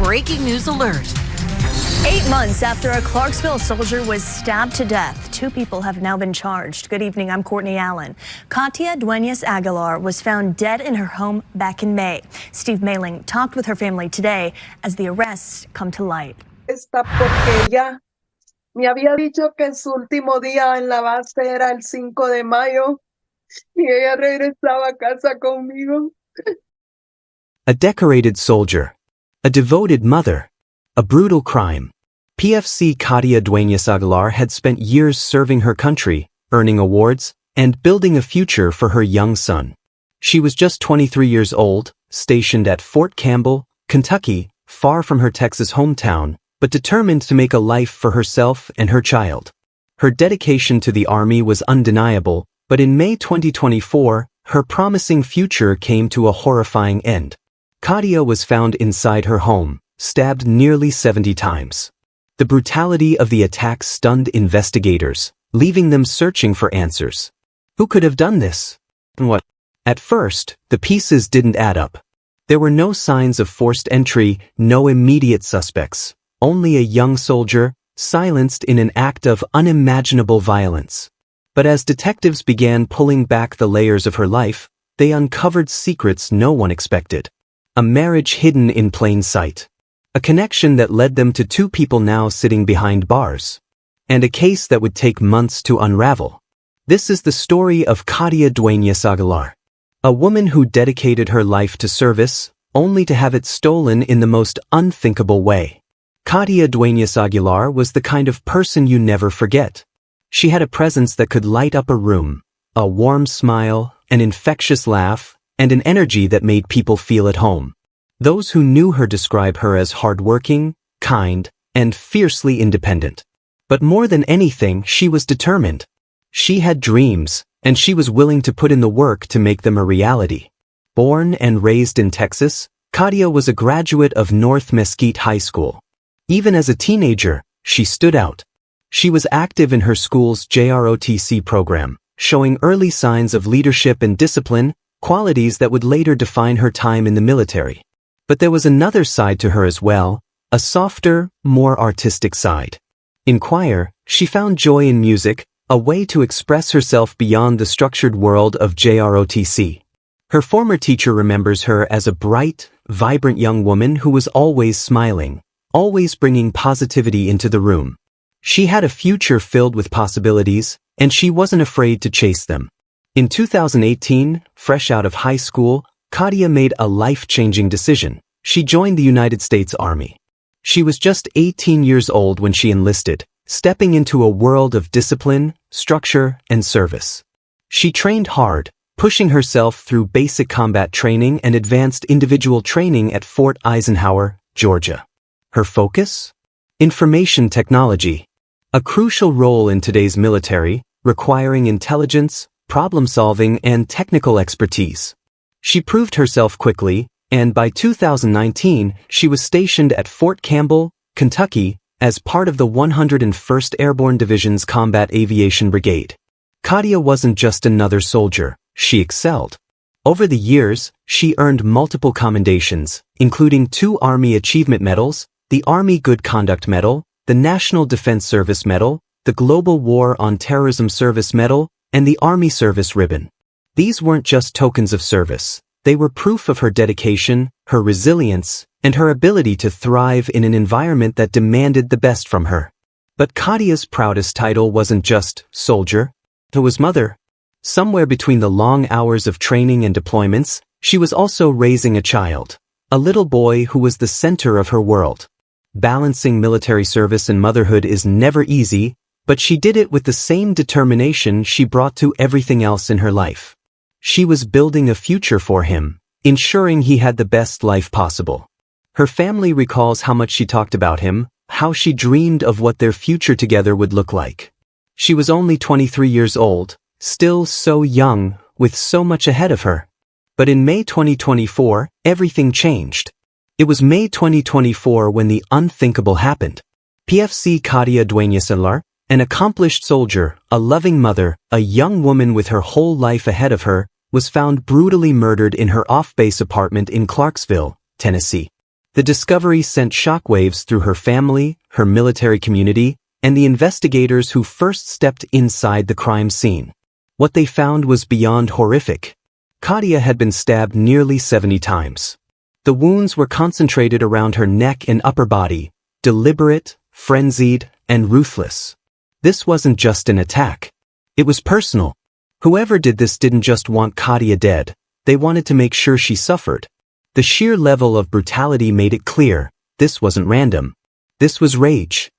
breaking news alert. 8 months after a Clarksville soldier was stabbed to death, 2 people have now been charged. Good evening, I'm Courtney Allen. Katia Dueñas-Aguilar was found dead in her home back in May. Steve Mailing talked with her family today as the arrests come to light. Porque ella me había dicho que su último día en la base era el 5 de mayo y ella regresaba a casa conmigo. A decorated soldier, a devoted mother, a brutal crime. PFC Katia Dueñas-Aguilar had spent years serving her country, earning awards, and building a future for her young son. She was just 23 years old, stationed at Fort Campbell, Kentucky, far from her Texas hometown, but determined to make a life for herself and her child. Her dedication to the Army was undeniable, but in May 2024, her promising future came to a horrifying end. Katia was found inside her home, stabbed nearly 70 times. The brutality of the attack stunned investigators, leaving them searching for answers. Who could have done this? And what? At first, the pieces didn't add up. There were no signs of forced entry, no immediate suspects, only a young soldier, silenced in an act of unimaginable violence. But as detectives began pulling back the layers of her life, they uncovered secrets no one expected. A marriage hidden in plain sight. A connection that led them to 2 people now sitting behind bars. And a case that would take months to unravel. This is the story of Katia Dueñas-Aguilar. A woman who dedicated her life to service, only to have it stolen in the most unthinkable way. Katia Dueñas-Aguilar was the kind of person you never forget. She had a presence that could light up a room, a warm smile, an infectious laugh, and an energy that made people feel at home. Those who knew her describe her as hardworking, kind, and fiercely independent. But more than anything, she was determined. She had dreams, and she was willing to put in the work to make them a reality. Born and raised in Texas, Katia was a graduate of North Mesquite High School. Even as a teenager, she stood out. She was active in her school's JROTC program, showing early signs of leadership and discipline, qualities that would later define her time in the military. But there was another side to her as well, a softer, more artistic side. In choir, she found joy in music, a way to express herself beyond the structured world of JROTC. Her former teacher remembers her as a bright, vibrant young woman who was always smiling, always bringing positivity into the room. She had a future filled with possibilities, and she wasn't afraid to chase them. In 2018, fresh out of high school, Katia made a life-changing decision. She joined the United States Army. She was just 18 years old when she enlisted, stepping into a world of discipline, structure, and service. She trained hard, pushing herself through basic combat training and advanced individual training at Fort Eisenhower, Georgia. Her focus? Information technology. A crucial role in today's military, requiring intelligence, problem-solving, and technical expertise. She proved herself quickly, and by 2019, she was stationed at Fort Campbell, Kentucky, as part of the 101st Airborne Division's Combat Aviation Brigade. Katia wasn't just another soldier, she excelled. Over the years, she earned multiple commendations, including 2 Army Achievement Medals, the Army Good Conduct Medal, the National Defense Service Medal, the Global War on Terrorism Service Medal, and the Army Service Ribbon. These weren't just tokens of service. They were proof of her dedication, her resilience, and her ability to thrive in an environment that demanded the best from her. But Katia's proudest title wasn't just soldier, it was mother. Somewhere between the long hours of training and deployments, she was also raising a child, a little boy who was the center of her world. Balancing military service and motherhood is never easy, but she did it with the same determination she brought to everything else in her life. She was building a future for him, ensuring he had the best life possible. Her family recalls how much she talked about him, how she dreamed of what their future together would look like. She was only 23 years old, still so young, with so much ahead of her. But in May 2024, everything changed. It was May 2024 when the unthinkable happened. PFC Katia Dueñas-Aguilar, an accomplished soldier, a loving mother, a young woman with her whole life ahead of her, was found brutally murdered in her off-base apartment in Clarksville, Tennessee. The discovery sent shockwaves through her family, her military community, and the investigators who first stepped inside the crime scene. What they found was beyond horrific. Katia had been stabbed nearly 70 times. The wounds were concentrated around her neck and upper body, deliberate, frenzied, and ruthless. This wasn't just an attack. It was personal. Whoever did this didn't just want Katia dead, they wanted to make sure she suffered. The sheer level of brutality made it clear, this wasn't random. This was rage.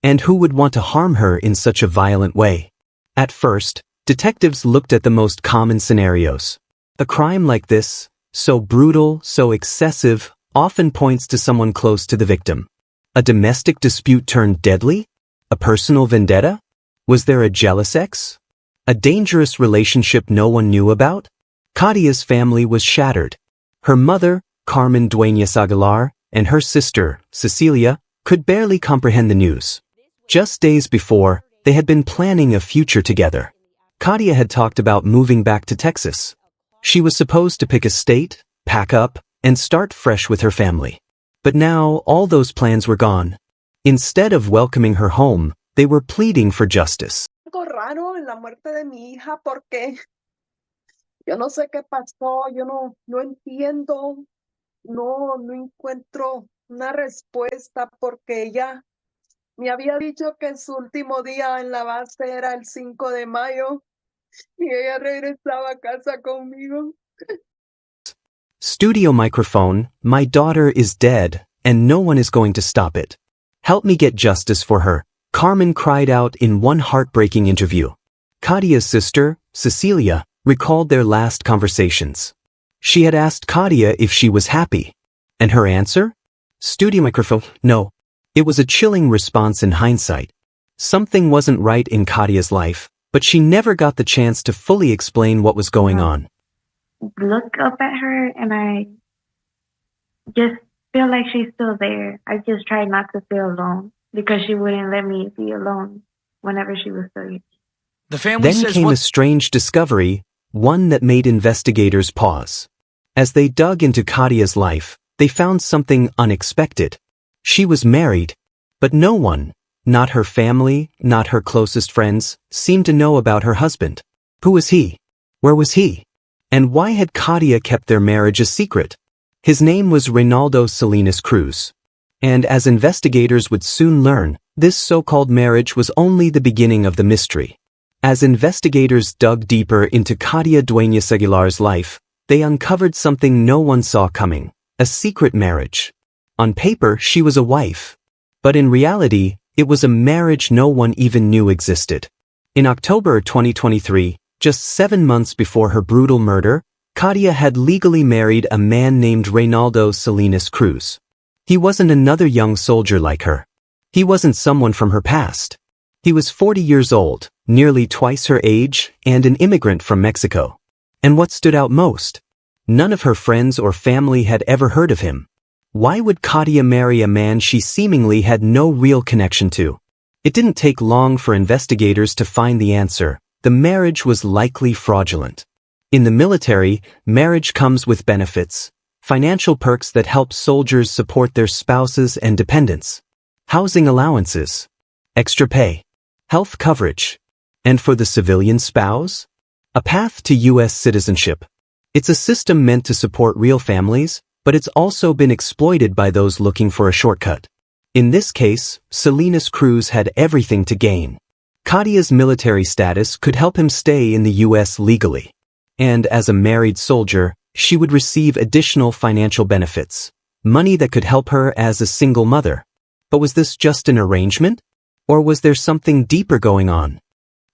And who would want to harm her in such a violent way? At first, detectives looked at the most common scenarios. A crime like this, so brutal, so excessive, often points to someone close to the victim. A domestic dispute turned deadly? A personal vendetta? Was there a jealous ex? A dangerous relationship no one knew about? Katia's family was shattered. Her mother, Carmen Dueñas-Aguilar, and her sister, Cecilia, could barely comprehend the news. Just days before, they had been planning a future together. Katia had talked about moving back to Texas. She was supposed to pick a state, pack up, and start fresh with her family. But now, all those plans were gone. Instead of welcoming her home, they were pleading for justice. Algo raro en la muerte de mi hija porque yo no sé qué pasó, yo no entiendo, no encuentro una respuesta porque ella me había dicho que su último día en la base era el 5 de mayo y ella regresaba a casa conmigo. Studio microphone, my daughter is dead, and no one is going to stop it. Help me get justice for her, Carmen cried out in one heartbreaking interview. Katia's sister, Cecilia, recalled their last conversations. She had asked Katia if she was happy. And her answer? Studio microphone, no. It was a chilling response in hindsight. Something wasn't right in Katia's life, but she never got the chance to fully explain what was going on. Look up at her and I just feel like she's still there. I just try not to feel alone because she wouldn't let me be alone whenever she was still here. The family Then says came a strange discovery, one that made investigators pause. As they dug into Katia's life, they found something unexpected. She was married, but no one, not her family, not her closest friends, seemed to know about her husband. Who was he? Where was he? And why had Katia kept their marriage a secret? His name was Reynaldo Salinas Cruz. And as investigators would soon learn, this so-called marriage was only the beginning of the mystery. As investigators dug deeper into Katia Dueñas-Aguilar's life, they uncovered something no one saw coming, a secret marriage. On paper, she was a wife. But in reality, it was a marriage no one even knew existed. In October 2023, just 7 months before her brutal murder, Katia had legally married a man named Reynaldo Salinas Cruz. He wasn't another young soldier like her. He wasn't someone from her past. He was 40 years old, nearly twice her age, and an immigrant from Mexico. And what stood out most? None of her friends or family had ever heard of him. Why would Katia marry a man she seemingly had no real connection to? It didn't take long for investigators to find the answer. The marriage was likely fraudulent. In the military, marriage comes with benefits, financial perks that help soldiers support their spouses and dependents, housing allowances, extra pay, health coverage, and for the civilian spouse, a path to U.S. citizenship. It's a system meant to support real families, but it's also been exploited by those looking for a shortcut. In this case, Salinas Cruz had everything to gain. Katia's military status could help him stay in the U.S. legally. And as a married soldier, she would receive additional financial benefits, money that could help her as a single mother. But was this just an arrangement? Or was there something deeper going on?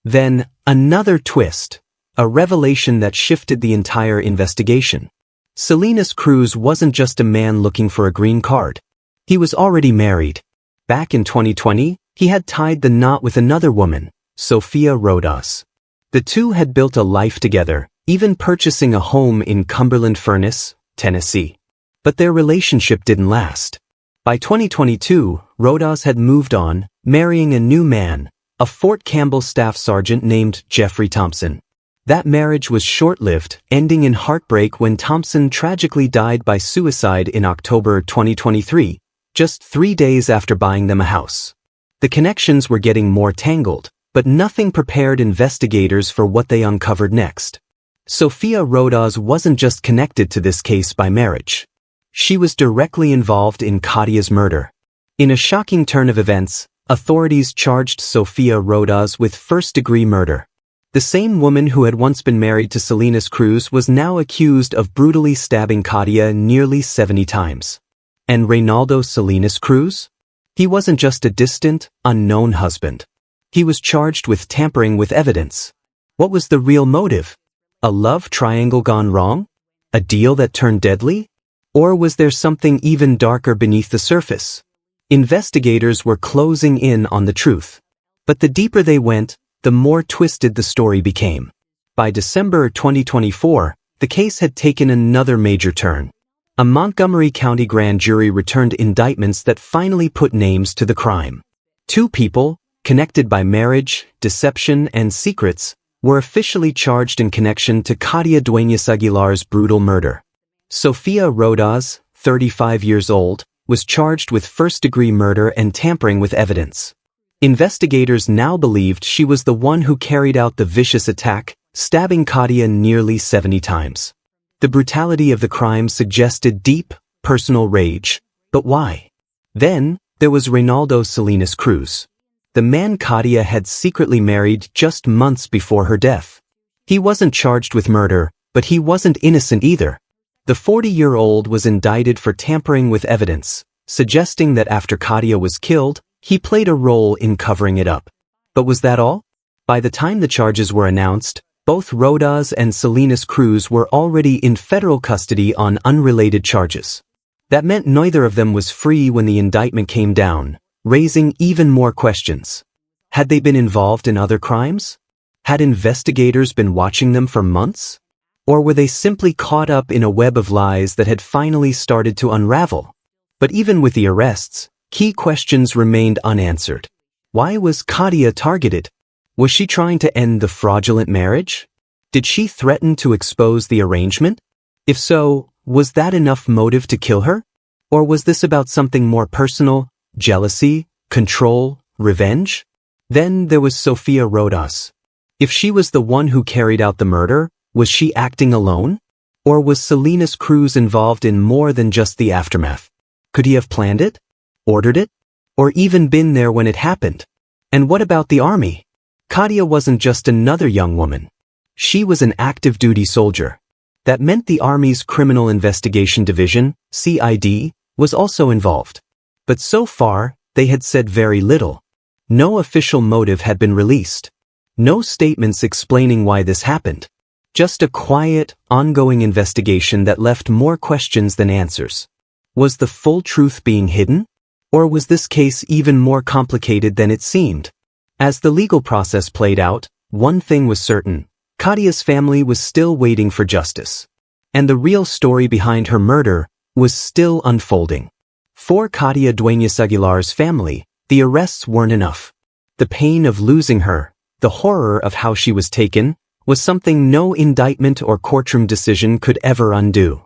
Then, another twist, a revelation that shifted the entire investigation. Salinas Cruz wasn't just a man looking for a green card. He was already married. Back in 2020, he had tied the knot with another woman, Sofia Rodas. The two had built a life together, even purchasing a home in Cumberland Furnace, Tennessee. But their relationship didn't last. By 2022, Rodas had moved on, marrying a new man, a Fort Campbell staff sergeant named Jeffrey Thompson. That marriage was short-lived, ending in heartbreak when Thompson tragically died by suicide in October 2023, just 3 days after buying them a house. The connections were getting more tangled, but nothing prepared investigators for what they uncovered next. Sofia Rodas wasn't just connected to this case by marriage. She was directly involved in Katia's murder. In a shocking turn of events, authorities charged Sofia Rodas with first-degree murder. The same woman who had once been married to Salinas Cruz was now accused of brutally stabbing Katia nearly 70 times. And Reynaldo Salinas Cruz? He wasn't just a distant, unknown husband. He was charged with tampering with evidence. What was the real motive? A love triangle gone wrong? A deal that turned deadly? Or was there something even darker beneath the surface? Investigators were closing in on the truth. But the deeper they went, the more twisted the story became. By December 2024, the case had taken another major turn. A Montgomery County grand jury returned indictments that finally put names to the crime. 2 people, connected by marriage, deception, and secrets, were officially charged in connection to Katia Dueñas-Aguilar's brutal murder. Sofia Rodas, 35 years old, was charged with first-degree murder and tampering with evidence. Investigators now believed she was the one who carried out the vicious attack, stabbing Katia nearly 70 times. The brutality of the crime suggested deep, personal rage. But why? Then, there was Reynaldo Salinas Cruz. The man Katia had secretly married just months before her death. He wasn't charged with murder, but he wasn't innocent either. The 40-year-old was indicted for tampering with evidence, suggesting that after Katia was killed, he played a role in covering it up. But was that all? By the time the charges were announced, both Rodas and Salinas Cruz were already in federal custody on unrelated charges. That meant neither of them was free when the indictment came down, raising even more questions. Had they been involved in other crimes? Had investigators been watching them for months? Or were they simply caught up in a web of lies that had finally started to unravel? But even with the arrests, key questions remained unanswered. Why was Katia targeted? Was she trying to end the fraudulent marriage? Did she threaten to expose the arrangement? If so, was that enough motive to kill her? Or was this about something more personal? Jealousy, control, revenge? Then there was Sofia Rodas. If she was the one who carried out the murder, was she acting alone? Or was Salinas Cruz involved in more than just the aftermath? Could he have planned it? Ordered it? Or even been there when it happened? And what about the army? Katia wasn't just another young woman. She was an active duty soldier. That meant the Army's Criminal Investigation Division, CID, was also involved. But so far, they had said very little. No official motive had been released. No statements explaining why this happened. Just a quiet, ongoing investigation that left more questions than answers. Was the full truth being hidden? Or was this case even more complicated than it seemed? As the legal process played out, one thing was certain. Katia's family was still waiting for justice. And the real story behind her murder was still unfolding. For Katia Dueñas-Aguilar's family, the arrests weren't enough. The pain of losing her, the horror of how she was taken, was something no indictment or courtroom decision could ever undo.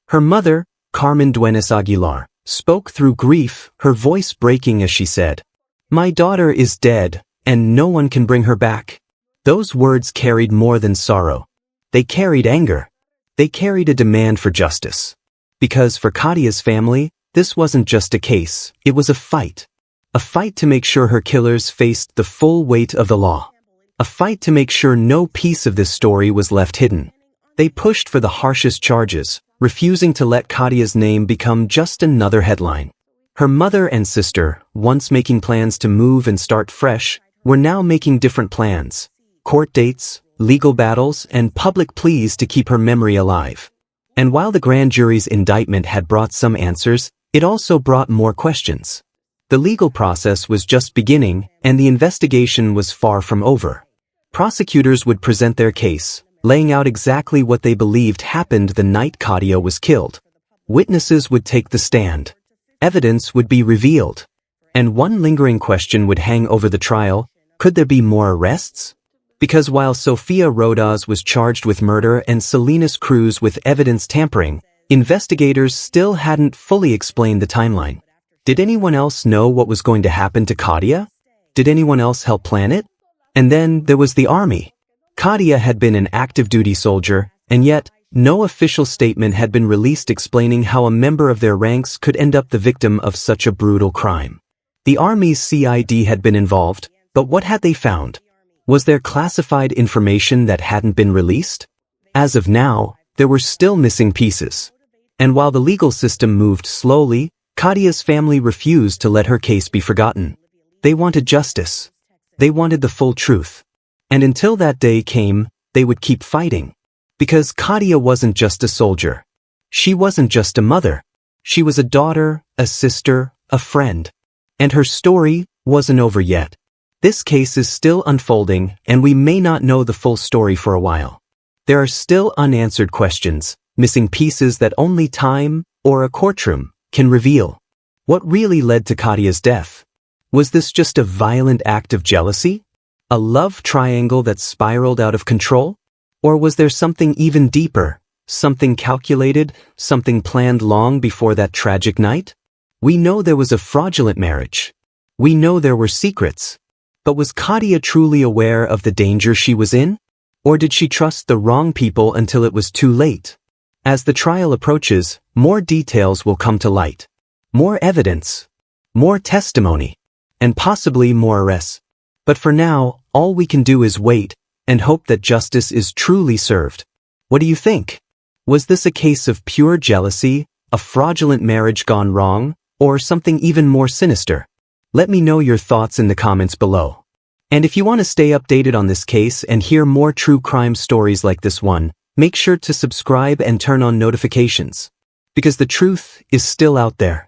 Her mother, Carmen Dueñas-Aguilar, spoke through grief, her voice breaking as she said, "My daughter is dead, and no one can bring her back." Those words carried more than sorrow. They carried anger. They carried a demand for justice. Because for Katia's family, this wasn't just a case, it was a fight. A fight to make sure her killers faced the full weight of the law. A fight to make sure no piece of this story was left hidden. They pushed for the harshest charges, refusing to let Katia's name become just another headline. Her mother and sister, once making plans to move and start fresh, were now making different plans. Court dates, legal battles, and public pleas to keep her memory alive. And while the grand jury's indictment had brought some answers, it also brought more questions. The legal process was just beginning, and the investigation was far from over. Prosecutors would present their case, laying out exactly what they believed happened the night Katia was killed. Witnesses would take the stand. Evidence would be revealed. And one lingering question would hang over the trial: could there be more arrests? Because while Sofia Rodas was charged with murder and Salinas Cruz with evidence tampering, investigators still hadn't fully explained the timeline. Did anyone else know what was going to happen to Katia? Did anyone else help plan it? And then there was the army. Katia had been an active duty soldier, and yet, no official statement had been released explaining how a member of their ranks could end up the victim of such a brutal crime. The Army's CID had been involved, but what had they found? Was there classified information that hadn't been released? As of now, there were still missing pieces. And while the legal system moved slowly, Katia's family refused to let her case be forgotten. They wanted justice. They wanted the full truth. And until that day came, they would keep fighting. Because Katia wasn't just a soldier. She wasn't just a mother. She was a daughter, a sister, a friend. And her story wasn't over yet. This case is still unfolding, and we may not know the full story for a while. There are still unanswered questions, missing pieces that only time, or a courtroom, can reveal. What really led to Katia's death? Was this just a violent act of jealousy? A love triangle that spiraled out of control? Or was there something even deeper, something calculated, something planned long before that tragic night? We know there was a fraudulent marriage. We know there were secrets. But was Katia truly aware of the danger she was in? Or did she trust the wrong people until it was too late? As the trial approaches, more details will come to light. More evidence. More testimony. And possibly more arrests. But for now, all we can do is wait and hope that justice is truly served. What do you think? Was this a case of pure jealousy, a fraudulent marriage gone wrong, or something even more sinister? Let me know your thoughts in the comments below. And if you want to stay updated on this case and hear more true crime stories like this one, make sure to subscribe and turn on notifications. Because the truth is still out there.